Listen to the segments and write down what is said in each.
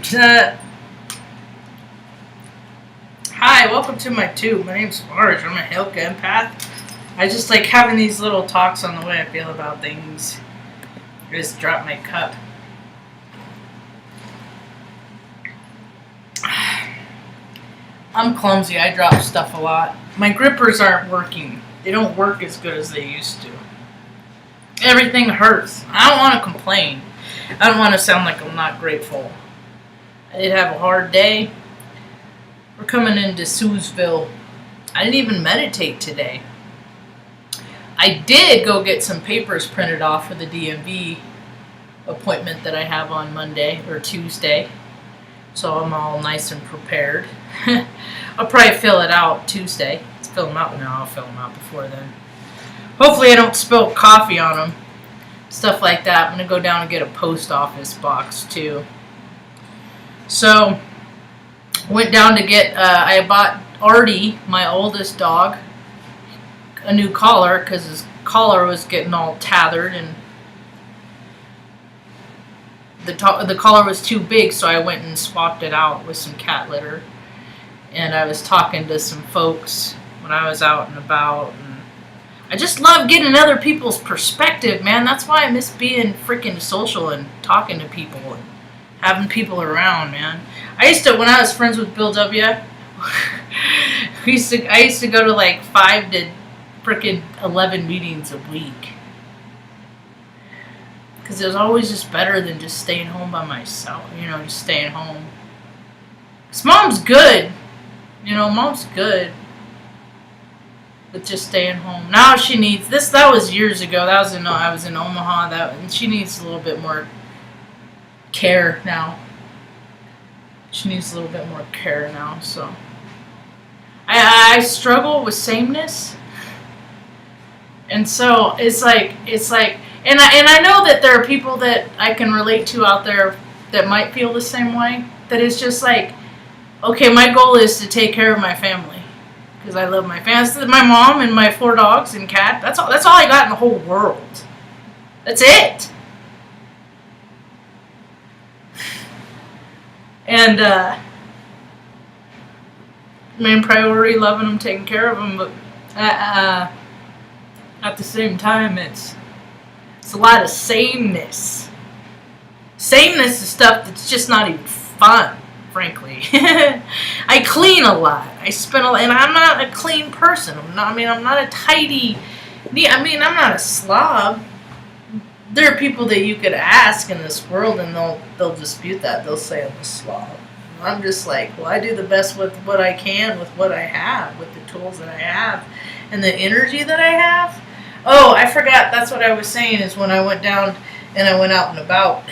Hi, welcome to my tube. My name's Marge. I'm a Helka empath. I just like having these little talks on the way I feel about things. I just dropped my cup. I'm clumsy. I drop stuff a lot. My grippers aren't working. They don't work as good as they used to. Everything hurts. I don't want to complain. I don't want to sound like I'm not grateful. I did have a hard day. We're coming into Suesville. I didn't even meditate today. I did go get some papers printed off for the DMV appointment that I have on Monday or Tuesday. So I'm all nice and prepared. I'll probably fill it out Tuesday. Let's fill them out now. I'll fill them out before then. Hopefully I don't spill coffee on them. Stuff like that. I'm going to go down and get a post office box too. So, went down to get, I bought Artie, my oldest dog, a new collar because his collar was getting all tathered and the collar was too big, so I went and swapped it out with some cat litter. And I was talking to some folks when I was out and about. And I just love getting other people's perspective, man. That's why I miss being freaking social and talking to people and having people around, man. I used to, when I was friends with Bill W., I used to go to like 5 to freaking 11 meetings a week. Because it was always just better than just staying home by myself, just staying home. Because mom's good. Mom's good. With just staying home. Now she needs, that was years ago. I was in Omaha. And she needs a little bit more care now. She needs a little bit more care now, so. I struggle with sameness. And so it's like, and I know that there are people that I can relate to out there that might feel the same way. That it's just like, okay, my goal is to take care of my family because I love my family. My mom and my 4 dogs and cat. That's all I got in the whole world. That's it. And main priority, loving them, taking care of them, but at the same time, it's a lot of sameness. Sameness is stuff that's just not even fun, frankly. I clean a lot. And I'm not a clean person. I'm not a tidy. I'm not a slob. There are people that you could ask in this world, and they'll dispute that. They'll say I'm a slob. I'm just like, well, I do the best with what I can, with what I have, with the tools that I have, and the energy that I have. Oh, I forgot. That's what I was saying. Is when I went down and I went out and about,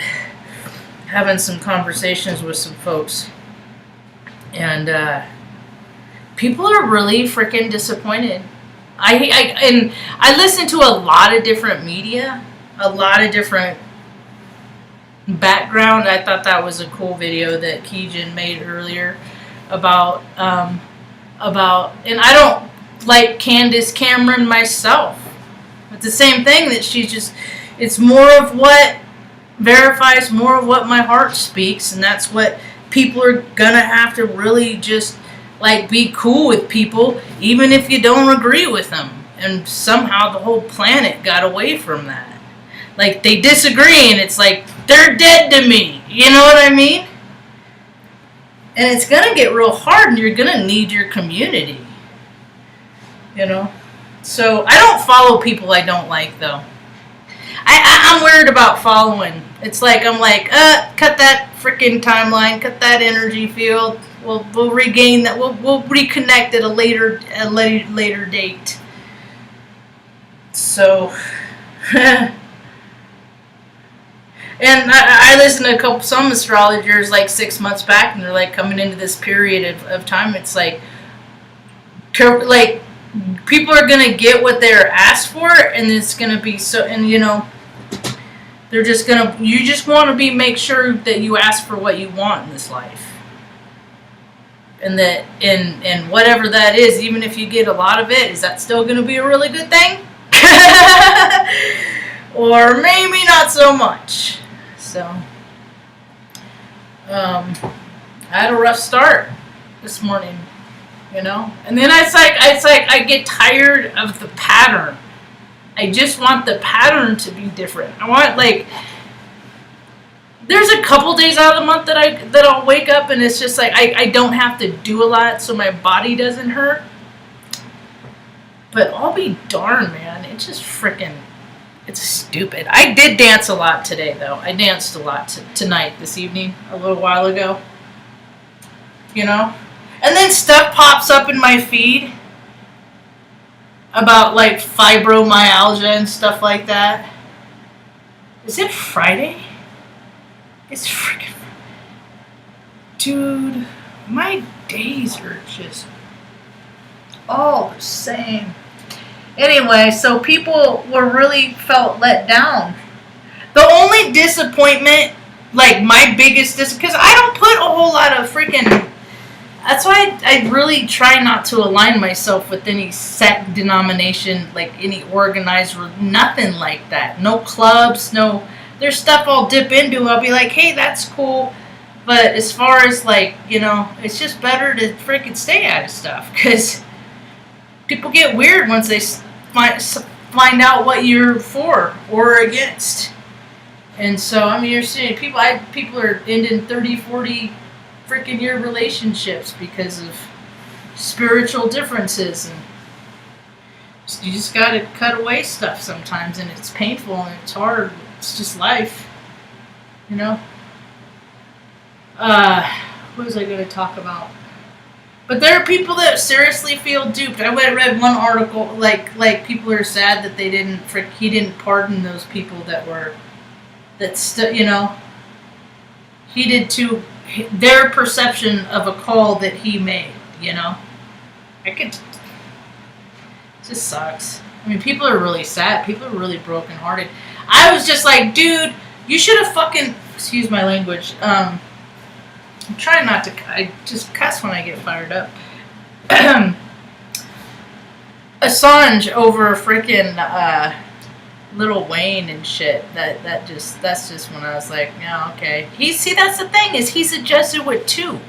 having some conversations with some folks, and people are really freaking disappointed. I listen to a lot of different media. A lot of different background. I thought that was a cool video that Keegan made earlier about, and I don't like Candace Cameron myself. It's the same thing that it's more of what verifies more of what my heart speaks, and that's what people are gonna have to really just like be cool with people, even if you don't agree with them. And somehow the whole planet got away from that. Like, they disagree, and it's like, they're dead to me. You know what I mean? And it's going to get real hard, and you're going to need your community. So, I don't follow people I don't like, though. I'm weird about following. It's like, I'm like, cut that freaking timeline, cut that energy field. We'll regain that. We'll reconnect at a later date. So... And I listened to some astrologers like 6 months back, and they're like coming into this period of time. It's like people are gonna get what they're asked for, and it's gonna be so. And they're just gonna. You just want to make sure that you ask for what you want in this life, and that and whatever that is, even if you get a lot of it, is that still gonna be a really good thing? Or maybe not so much. So I had a rough start this morning, and then it's like I get tired of the pattern. I just want the pattern to be different. I want, like, there's a couple days out of the month that I'll wake up and it's just like I don't have to do a lot, so my body doesn't hurt. But I'll be darned, man. It's just freaking, it's stupid. I did dance a lot today, though. I danced a lot tonight, this evening, a little while ago. And then stuff pops up in my feed about, like, fibromyalgia and stuff like that. Is it Friday? It's freaking... Dude, my days are just all the same. Anyway, so people really felt let down. The only disappointment, like my biggest because I don't put a whole lot of freaking... That's why I really try not to align myself with any sect, denomination, like any organized, nothing like that. No clubs, no... There's stuff I'll dip into. I'll be like, hey, that's cool. But as far as, like, it's just better to freaking stay out of stuff. Because people get weird once they find out what you're for or against. And so, I mean, you're seeing people are ending 30, 40 freaking year relationships because of spiritual differences. And you just got to cut away stuff sometimes. And it's painful and it's hard. It's just life, What was I going to talk about? But there are people that seriously feel duped. I read one article, like people are sad that he didn't pardon those people he did to their perception of a call that he made, it just sucks. I mean, people are really sad. People are really brokenhearted. I was just like, dude, you should have fucking... Excuse my language. I'm trying not to... I just cuss when I get fired up. Assange over freaking Lil Wayne and shit. That's just when I was like, yeah, okay. That's the thing, is he's a Jesuit too.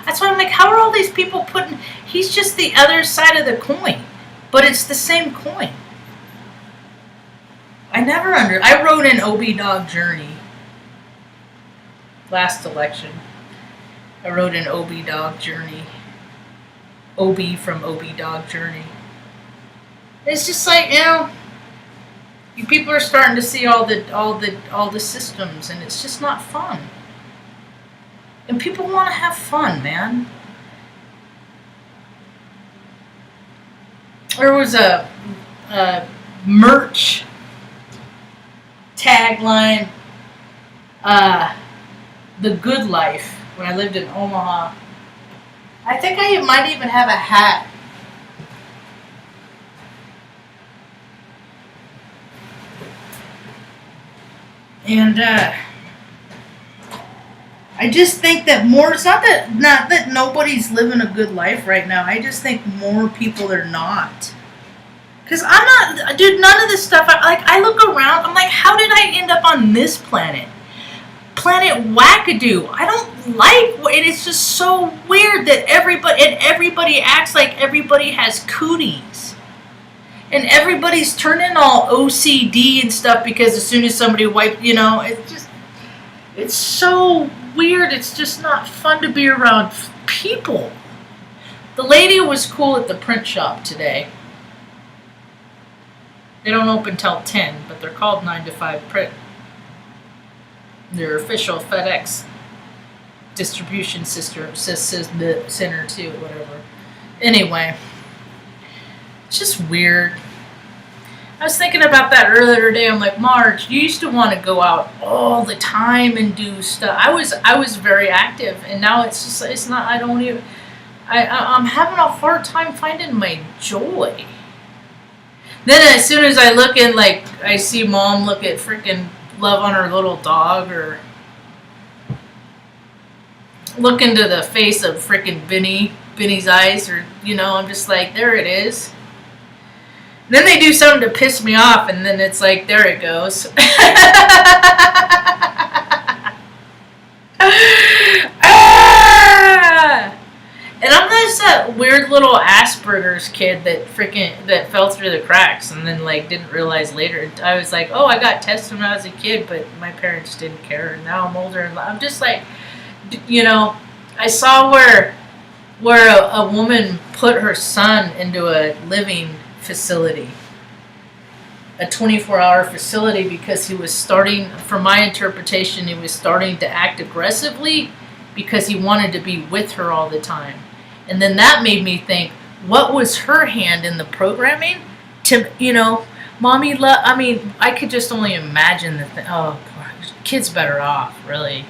That's why I'm like, how are all these people putting... He's just the other side of the coin. But it's the same coin. I wrote an OB Dog Journey last election. I wrote an OB Dog Journey. OB from OB Dog Journey. It's just like, people are starting to see all the systems, and it's just not fun. And people want to have fun, man. There was a merch tagline, The Good Life, when I lived in Omaha. I think I might even have a hat. And I just think that more, it's not that nobody's living a good life right now. I just think more people are not. Because I'm not, dude, none of this stuff, I look around, I'm like, how did I end up on this planet? Planet Wackadoo. I don't like, and it's just so weird that everybody acts like everybody has cooties. And everybody's turning all OCD and stuff because as soon as somebody it's so weird. It's just not fun to be around people. The lady was cool at the print shop today. They don't open till 10, but they're called 9 to 5 print. Their official FedEx distribution center too, whatever. Anyway, it's just weird. I was thinking about that earlier today. I'm like, Marge, you used to want to go out all the time and do stuff. I was very active, and now it's not. I'm having a hard time finding my joy. Then as soon as I look in, like, I see Mom look at freaking love on her little dog, or look into the face of freaking Benny's eyes, or, I'm just like, there it is. Then they do something to piss me off, and then it's like, there it goes. weird little Asperger's kid that fell through the cracks and then like didn't realize later. I was like, oh, I got tested when I was a kid, but my parents didn't care. And now I'm older and I'm just like, you know, I saw where a woman put her son into a living facility, a 24-hour facility, because he was starting, from my interpretation, he was starting to act aggressively because he wanted to be with her all the time. And then that made me think, what was her hand in the programming to, you know, mommy love, I mean, I could just only imagine the thing. Oh, kids better off, really.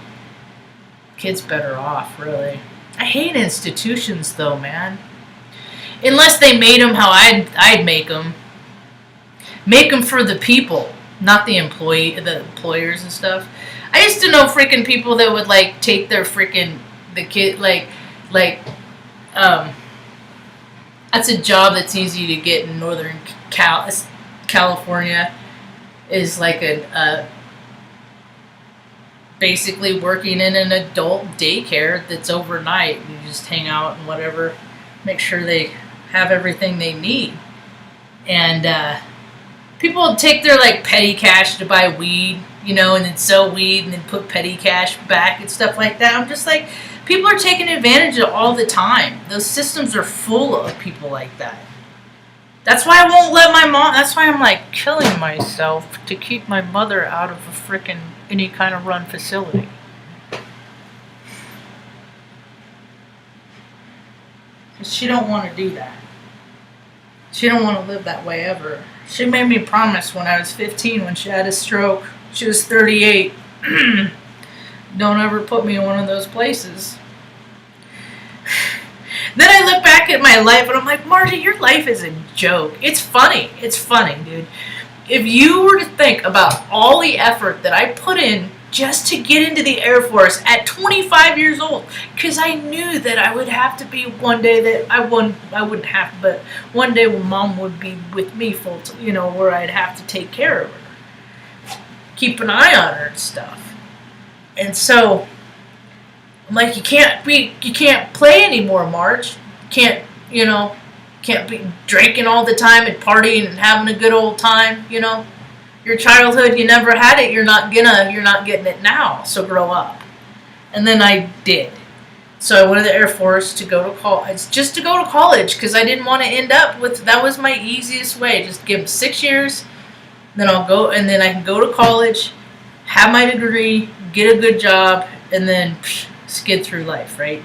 Kids better off, really. I hate institutions, though, man. Unless they made them how I'd make them. Make them for the people, not the employers and stuff. I used to know freaking people that would like take their freaking the kid that's a job that's easy to get in Northern California. Is like a basically working in an adult daycare that's overnight. You just hang out and whatever, make sure they have everything they need. And people take their like petty cash to buy weed, you know, and then sell weed and then put petty cash back and stuff like that. I'm just like, people are taking advantage of it all the time. Those systems are full of people like that. That's why I won't let my mom, that's why I'm like killing myself to keep my mother out of a frickin' any kind of run facility. Because she don't want to do that. She don't want to live that way ever. She made me promise when I was 15 when she had a stroke. She was 38. Don't ever put me in one of those places. Then I look back at my life and I'm like, Margie, your life is a joke. It's funny. It's funny, dude. If you were to think about all the effort that I put in just to get into the Air Force at 25 years old, because I knew that I would have to be one day that I wouldn't have, but one day when Mom would be with me full time, you know, where I'd have to take care of her, keep an eye on her and stuff. And so I'm like, you can't play anymore, Marge. Can't be drinking all the time and partying and having a good old time, you know. Your childhood, you never had it, you're not getting it now, so grow up. And then I did. So I went to the Air Force to go to college, just to go to college, because I didn't want to end up with, that was my easiest way, just give them 6 years, then I'll go, and then I can go to college, have my degree, get a good job, and then skid through life, right?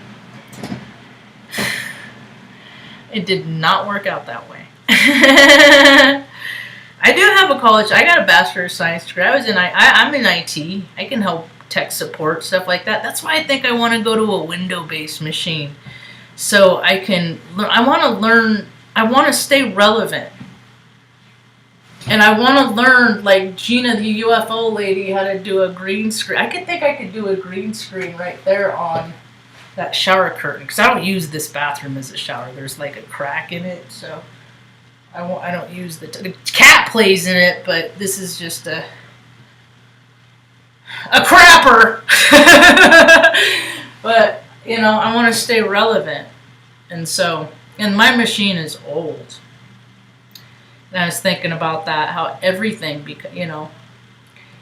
It did not work out that way. I do have a college. I got a Bachelor of Science degree. I'm in IT. I can help tech support, stuff like that. That's why I think I want to go to a window-based machine. So I can learn. I want to learn. I want to stay relevant. And I want to learn, like Gina, the UFO lady, how to do a green screen. I could do a green screen right there on that shower curtain. Because I don't use this bathroom as a shower. There's like a crack in it, so I don't use the cat plays in it, but this is just a crapper. But, you know, I want to stay relevant. And so, and my machine is old. And I was thinking about that, how everything, you know,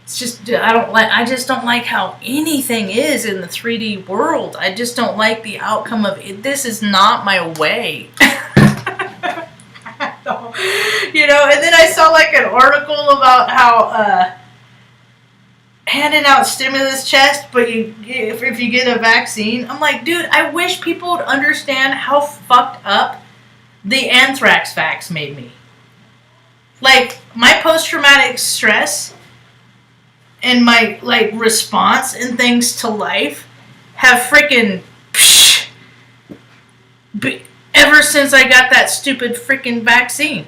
it's just, I just don't like how anything is in the 3D world. I just don't like the outcome of it. This is not my way. You know, and then I saw like an article about how handing out stimulus checks, but if you get a vaccine, I'm like, dude, I wish people would understand how fucked up the anthrax vax made me. Like, my post-traumatic stress and my, like, response and things to life have freaking ever since I got that stupid freaking vaccine.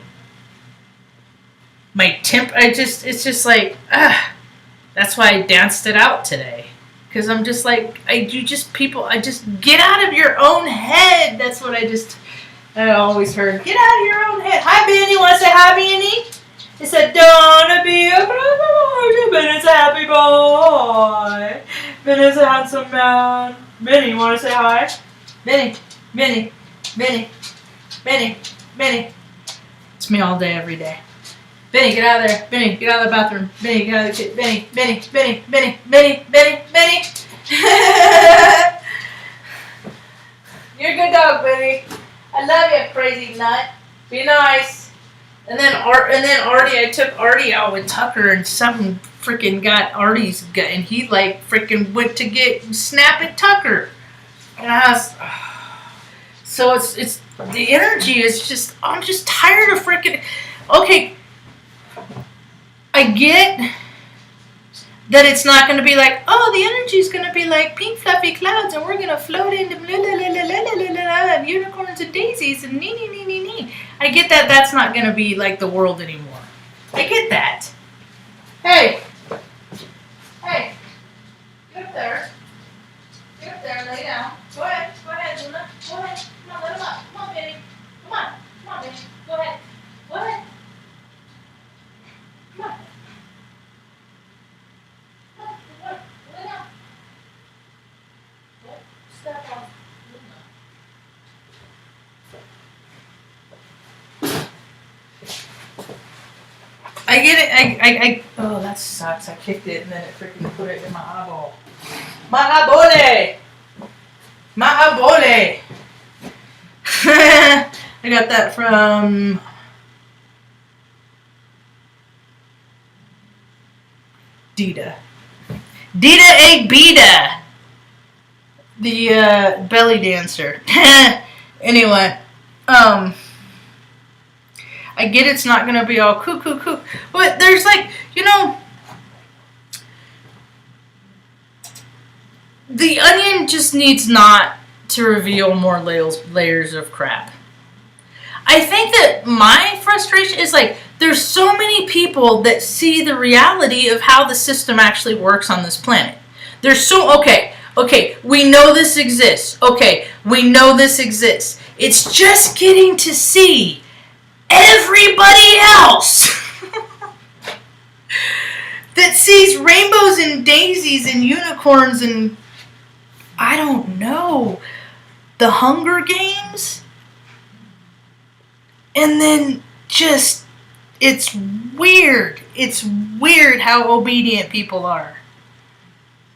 My it's just like, that's why I danced it out today. Because I'm just like, I just get out of your own head. That's what I always heard. Get out of your own head. Hi, Benny. Want to say hi, Benny? It said, don't be a boy. Benny's a happy boy. Benny's a handsome man. Benny, you want to say hi? Benny. Benny, Benny. It's me all day, every day. Benny, get out of there. Benny, get out of the bathroom. Benny, get out of the kitchen. Benny, Benny, Benny, Benny, Benny, Benny, Benny. You're a good dog, Benny. I love you, crazy nut. Be nice. And then Artie, I took Artie out with Tucker, and something freaking got Artie's gut, and he like freaking went to get snap at Tucker. And I was, so it's the energy is just, I'm just tired of freaking. Okay, I get that it's not going to be like, oh, the energy is going to be like pink fluffy clouds, and we're going to float into blah, blah, blah, blah, blah, blah, blah, unicorns and daisies and nee, nee, nee, nee, nee. I get that that's not going to be like the world anymore. I get that. Hey. Hey. Get up there. Get up there and lay down. Go ahead. Go ahead, Luna. Go ahead. Come on, let him up. Come on, Benny. Come on. Come on, Benny. Go ahead. Go ahead. Come on. I get it. Oh, that sucks. I kicked it and then it freaking put it in my eyeball. My eyeball! My eyeball! I got that from Dita. Dita A. Beta! The belly dancer. Anyway, I get it's not gonna be all coo, but there's like, the onion just needs not to reveal more layers of crap. I think that my frustration is like, there's so many people that see the reality of how the system actually works on this planet. There's okay, we know this exists. Okay, we know this exists. It's just getting to see everybody else that sees rainbows and daisies and unicorns and, I don't know, the Hunger Games. And then just, it's weird. It's weird how obedient people are.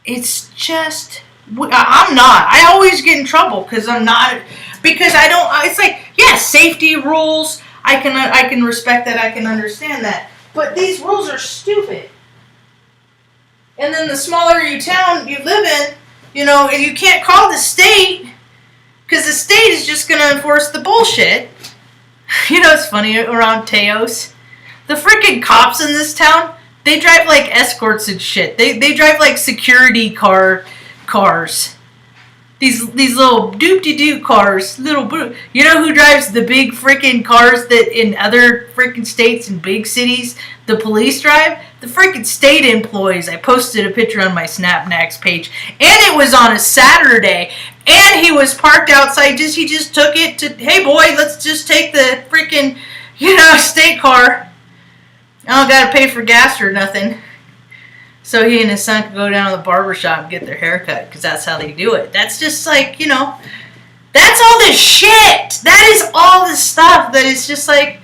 It's just, I'm not. I always get in trouble because I'm not, because I don't, it's like, yeah, safety rules. I can respect that. I can understand that. But these rules are stupid. And then the smaller you live in, you can't call the state because the state is just going to enforce the bullshit. It's funny around Teos. The freaking cops in this town, they drive like escorts and shit. They drive like security cars. These little doop-de-doo cars, you know who drives the big freaking cars that in other freaking states and big cities the police drive? The freaking state employees. I posted a picture on my Snapnax page, and it was on a Saturday, and he was parked outside. He just took it to, hey boy, let's just take the freaking, state car. I don't gotta pay for gas or nothing. So he and his son could go down to the barber shop and get their hair cut, because that's how they do it. That's just like, that's all this shit. That is all this stuff that is just like,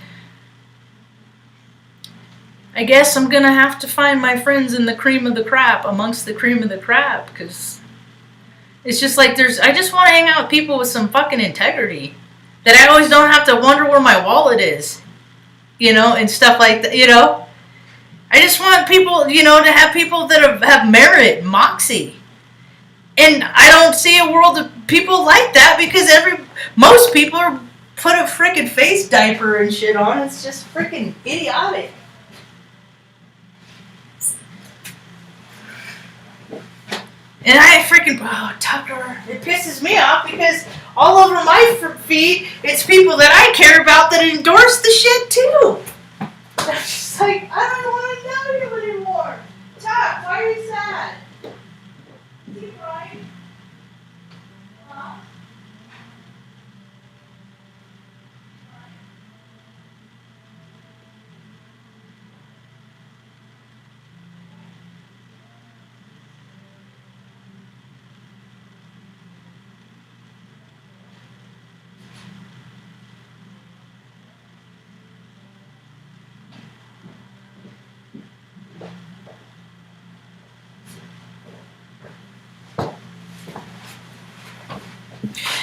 I guess I'm going to have to find my friends in the cream of the crap, amongst the cream of the crap, because it's just like I just want to hang out with people with some fucking integrity. That I always don't have to wonder where my wallet is, and stuff like that, I just want people, to have people that have merit, moxie. And I don't see a world of people like that because most people are put a freaking face diaper and shit on. It's just freaking idiotic. And I freaking, Tucker, it pisses me off because all over my feed, it's people that I care about that endorse the shit too. It's just like, I don't want to know you anymore. Tuck, why are you sad? Is he crying? Huh?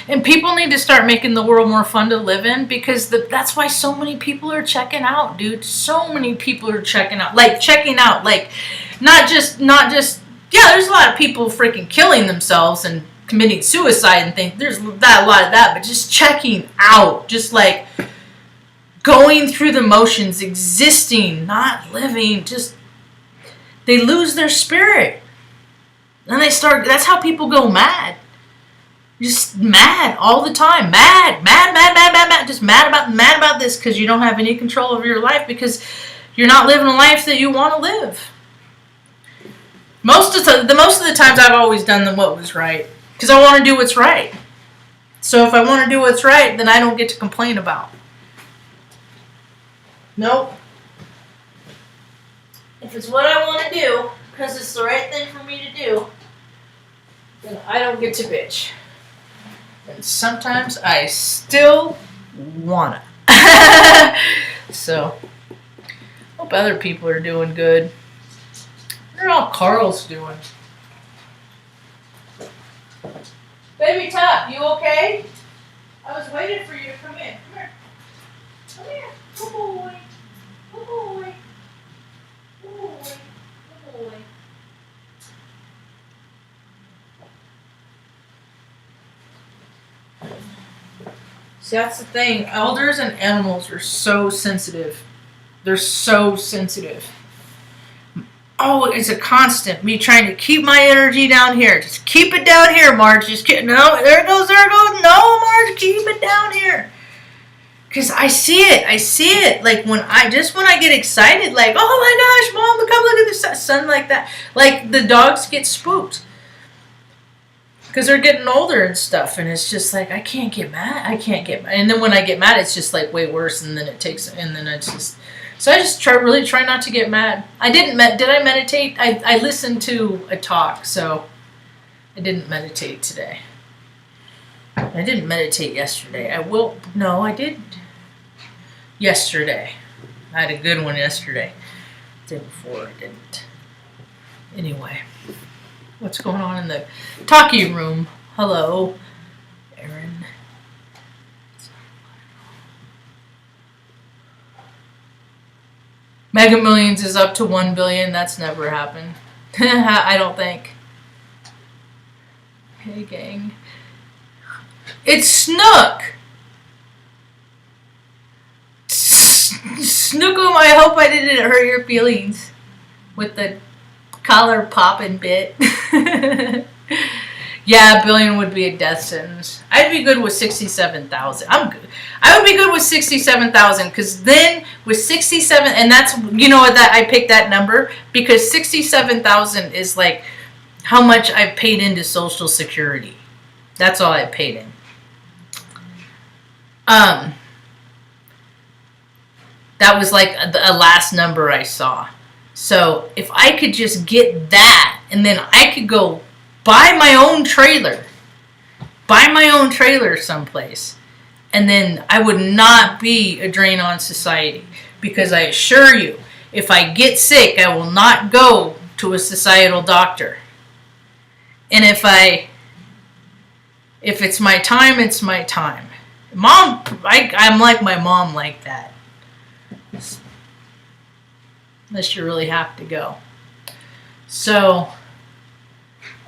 And people need to start making the world more fun to live in, because that's why so many people are checking out, dude. So many people are checking out. Like, checking out. Like, not just, yeah, there's a lot of people freaking killing themselves and committing suicide and things. There's a lot of that, but just checking out. Just like going through the motions, existing, not living. Just, they lose their spirit. And they start, that's how people go mad. Just mad all the time. Mad. Just mad about this because you don't have any control over your life, because you're not living a life that you want to live. Most of the times I've always done what was right, because I want to do what's right. So if I want to do what's right, then I don't get to complain about. Nope. If it's what I want to do, because it's the right thing for me to do, then I don't get to bitch. And sometimes I still wanna. So, hope other people are doing good. They're all Carl's doing. Baby Top, you okay? I was waiting for you to come in. Come here. Come here. Good boy. Good boy. Good boy. Good boy. See, that's the thing. Elders and animals are so sensitive. They're so sensitive. Oh, it's a constant. Me trying to keep my energy down here. Just keep it down here, Marge. Just keep, no, there it goes. No, Marge, keep it down here. Because I see it. Like when I get excited, like, oh my gosh, Mom, come look at the sun like that. Like the dogs get spooked. Because they're getting older and stuff, and it's just like, I can't get mad. And then when I get mad, it's just like way worse, and then it's just, so I just really try not to get mad. Did I meditate? I listened to a talk, so I didn't meditate today. I didn't meditate yesterday. I did yesterday. I had a good one yesterday. The day before I didn't. Anyway. What's going on in the talkie room? Hello, Aaron. Mega Millions is up to 1 billion. That's never happened. I don't think. Hey, gang. It's Snook. Snookum, I hope I didn't hurt your feelings with the collar popping bit. Yeah, a billion would be a death sentence. I'd be good with 67,000. I'm good. I would be good with 67,000, because then with 67, and that's, you know what, that I picked that number because 67,000 is like how much I paid into Social Security. That's all I paid in. That was like a last number I saw. So if I could just get that, and then I could go buy my own trailer someplace, and then I would not be a drain on society. Because I assure you, if I get sick, I will not go to a societal doctor. And if it's my time, it's my time. Mom, I'm like my mom like that. Unless you really have to go. So,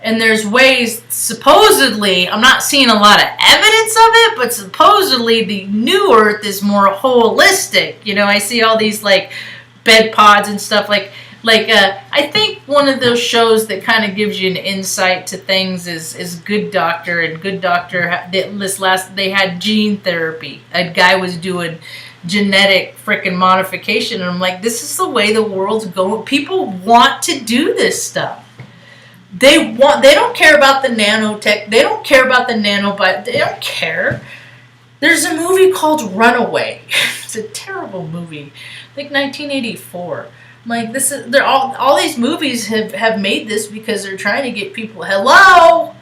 and there's ways, supposedly, I'm not seeing a lot of evidence of it, but supposedly the new earth is more holistic. You know, I see all these like bed pods and stuff like I think one of those shows that kind of gives you an insight to things is Good Doctor. And Good Doctor, they had gene therapy. A guy was doing genetic freaking modification, and I'm like, this is the way the world's going. People want to do this stuff. They don't care about the nanotech. They don't care about the nanobot. They don't care. There's a movie called Runaway. It's a terrible movie. I think 1984. Like, this is, they're all these movies have made this because they're trying to get people, hello,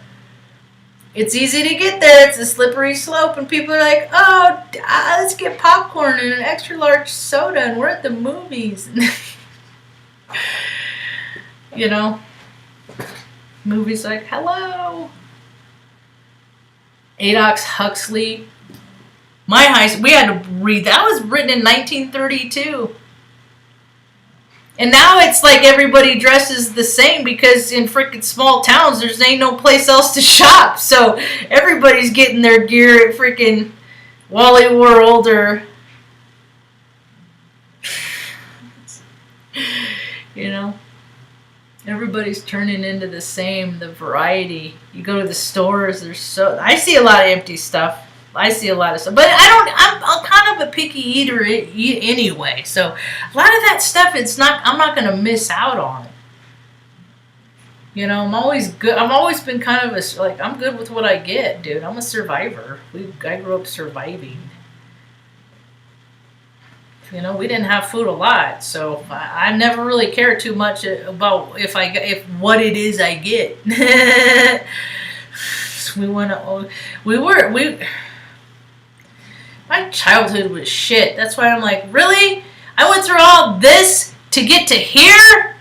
it's easy to get there, it's a slippery slope, and people are like, oh, let's get popcorn and an extra large soda, and we're at the movies. You know, movies like, hello. Aldous Huxley. My high school, we had to read that. Was written in 1932. And now it's like everybody dresses the same because in freaking small towns there's ain't no place else to shop. So everybody's getting their gear at freaking Wally World or, you know, everybody's turning into the variety. You go to the stores, I see a lot of empty stuff. I see a lot of stuff, but I'm kind of a picky eater anyway. So a lot of that stuff, I'm not going to miss out on. You know, I'm always good. I've always been kind of I'm good with what I get, dude. I'm a survivor. I grew up surviving. You know, we didn't have food a lot, so I never really cared too much about what it is I get. My childhood was shit. That's why I'm like, really? I went through all this to get to here?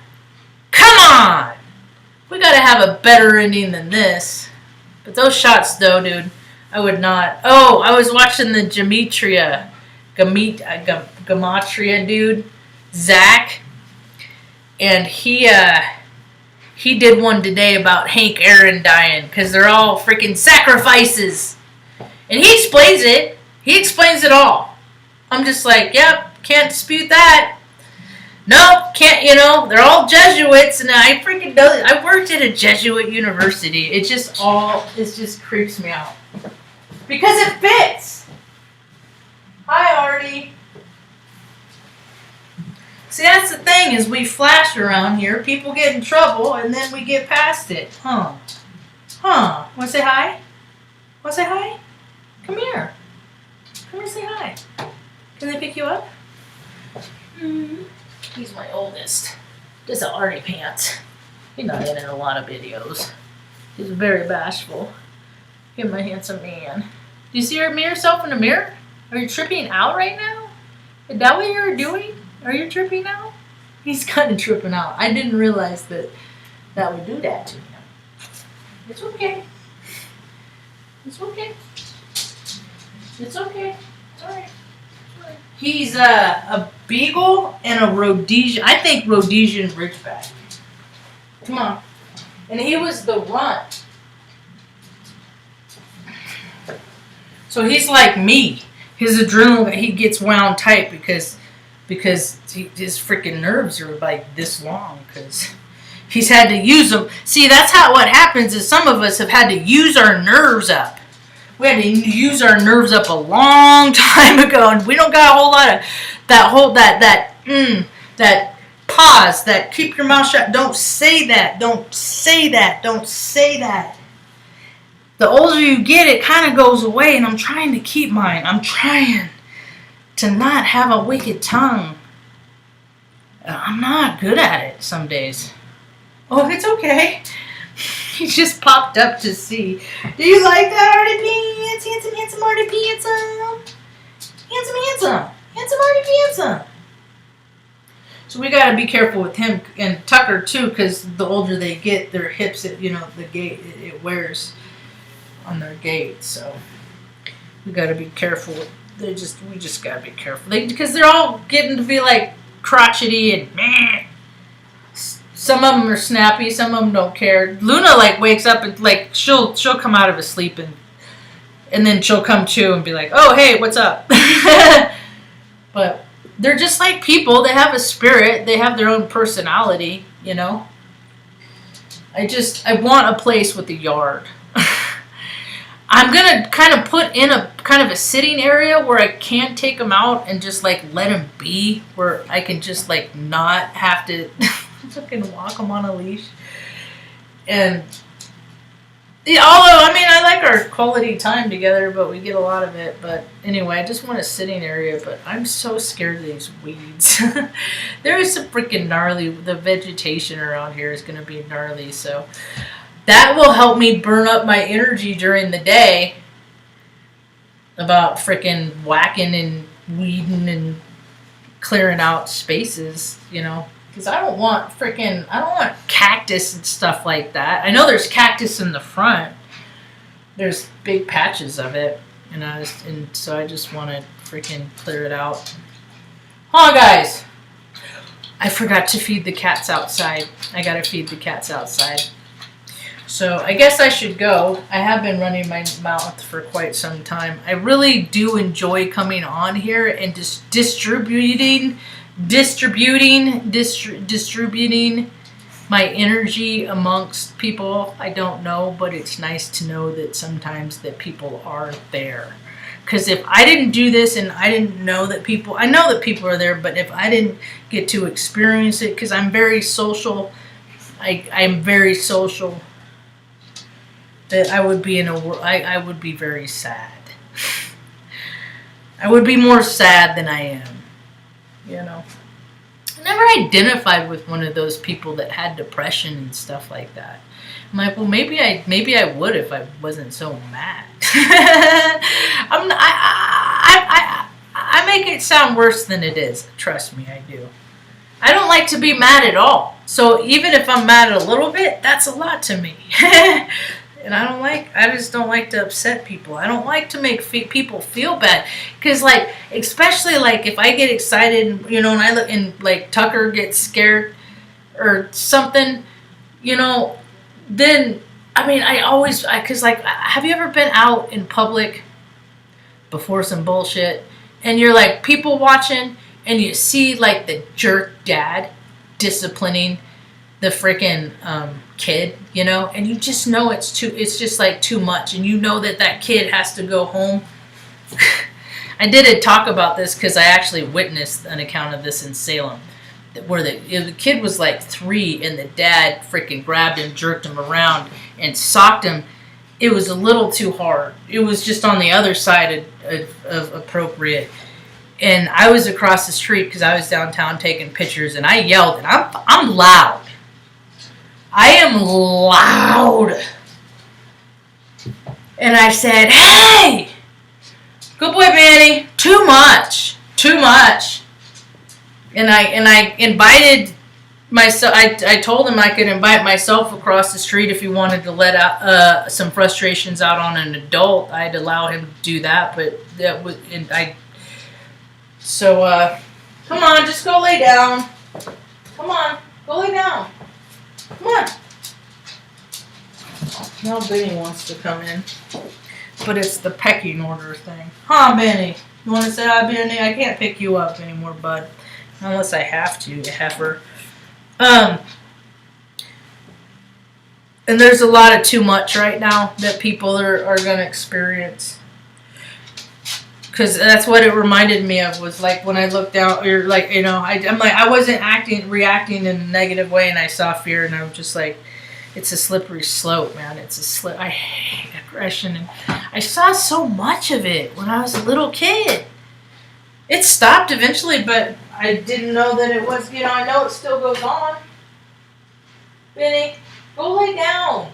Come on! We gotta have a better ending than this. But those shots, though, dude, I would not. Oh, I was watching the Gematria dude, Zach, and he did one today about Hank Aaron dying because they're all freaking sacrifices, and he explains it. He explains it all. I'm just like, yep, can't dispute that. Nope, can't, they're all Jesuits, and I freaking know it. I worked at a Jesuit university. It just creeps me out. Because it fits. Hi, Artie. See, that's the thing, is we flash around here, people get in trouble, and then we get past it. Huh. Wanna say hi? Wanna say hi? Come here. Come here, say hi. Can they pick you up? Mm-hmm. He's my oldest. This is Artie Pants. He's not in a lot of videos. He's very bashful. Here's my handsome man. Do you see yourself in the mirror? Are you tripping out right now? Is that what you're doing? Are you tripping out? He's kind of tripping out. I didn't realize that would do that to him. It's okay. It's okay. It's okay. It's alright. He's a Beagle and a Rhodesian. I think Rhodesian Ridgeback. Come on. And he was the runt. So he's like me. His adrenaline, he gets wound tight because his freaking nerves are like this long because he's had to use them. See, that's what happens is some of us have had to use our nerves up. We had to use our nerves up a long time ago, and we don't got a whole lot of that pause, that keep your mouth shut. Don't say that. Don't say that. Don't say that. The older you get, it kind of goes away, and I'm trying to keep mine. I'm trying to not have a wicked tongue. I'm not good at it some days. Oh, it's okay. He just popped up to see. Do you like that, Artie Pants? Handsome Artie Pants. Handsome Artie Pants. So we got to be careful with him and Tucker too, because the older they get, their hips, the gait, it wears on their gait. So we got to be careful. We just got to be careful because they're all getting to be like crotchety and meh. Some of them are snappy. Some of them don't care. Luna wakes up and she'll come out of a sleep and then she'll come to and be like, oh hey, what's up? But they're just like people. They have a spirit. They have their own personality. I want a place with a yard. I'm gonna kind of put in a kind of a sitting area where I can take them out and just let them be, where I can just not have to fucking walk them on a leash. And although I like our quality time together, but we get a lot of it. But anyway, I just want a sitting area. But I'm so scared of these weeds. There is some freaking gnarly. The vegetation around here is gonna be gnarly. So that will help me burn up my energy during the day about freaking whacking and weeding and clearing out spaces, because I don't want cactus and stuff like that. I know there's cactus in the front, There's big patches of it, and so I just want to freaking clear it out. Hold on, guys. I forgot to feed the cats outside. I gotta feed the cats outside. So I guess I should go. I have been running my mouth for quite some time. I really do enjoy coming on here and just distributing my energy amongst people I don't know, but it's nice to know that sometimes that people are there. Because if I didn't do this and I didn't know that people, I know that people are there, but if I didn't get to experience it, because I'm very social, I'm very social, that I would be I would be very sad. I would be more sad than I am, you know. I never identified with one of those people that had depression and stuff like that. I'm like, well, maybe I would if I wasn't so mad. I make it sound worse than it is. Trust me, I do. I don't like to be mad at all. So even if I'm mad a little bit, that's a lot to me. And I just don't like to upset people. I don't like to make people feel bad. Because, like, especially, like, if I get excited, you know, and I look, and, like, Tucker gets scared or something, you know, then, I mean, because, like, have you ever been out in public before some bullshit, and you're, like, people watching, and you see, like, the jerk dad disciplining the freaking kid, you know, and you just know it's just like too much, and you know that kid has to go home. I did a talk about this because I actually witnessed an account of this in Salem, where the kid was like 3, and the dad freaking grabbed him, jerked him around, and socked him. It was a little too hard. It was just on the other side of appropriate. And I was across the street because I was downtown taking pictures, and I yelled, and I'm loud. I am loud. And I said, hey, good boy, Manny, too much. And I invited myself, I told him I could invite myself across the street if he wanted to let out some frustrations out on an adult. I'd allow him to do that, but that was, come on, just go lay down. Come on, go lay down. Come on. Now Benny wants to come in. But it's the pecking order thing. Huh, Benny? You want to say hi, Benny? I can't pick you up anymore, bud. Unless I have to, you heifer. And there's a lot of too much right now that people are going to experience. Because that's what it reminded me of, was like when I looked out, or like, you know, I'm like, I wasn't reacting in a negative way, and I saw fear, and I was just like, it's a slippery slope, man. I hate aggression, and I saw so much of it when I was a little kid. It stopped eventually, but I didn't know that it was, you know, I know it still goes on. Benny, go lay down.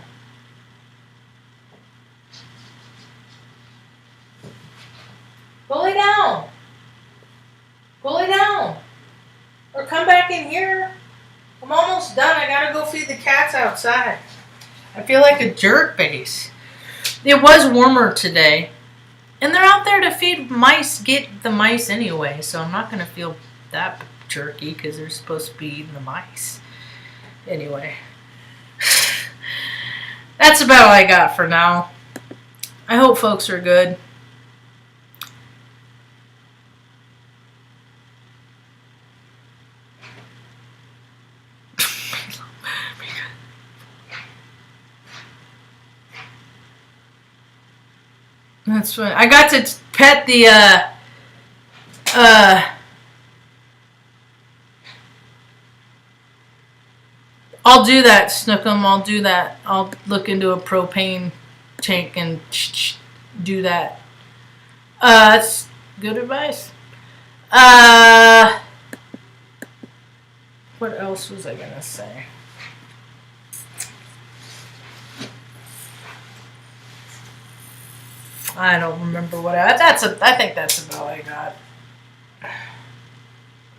Go lay down. Go lay down. Or come back in here. I'm almost done. I gotta go feed the cats outside. I feel like a jerk face. It was warmer today. And they're out there to feed mice, get the mice anyway. So I'm not gonna feel that jerky because they're supposed to be eating the mice. Anyway. That's about all I got for now. I hope folks are good. That's fine. I got to pet the I'll do that, Snookum. I'll do that. I'll look into a propane tank and do that. That's good advice. What else was I gonna say? I don't remember what I think that's about all I got.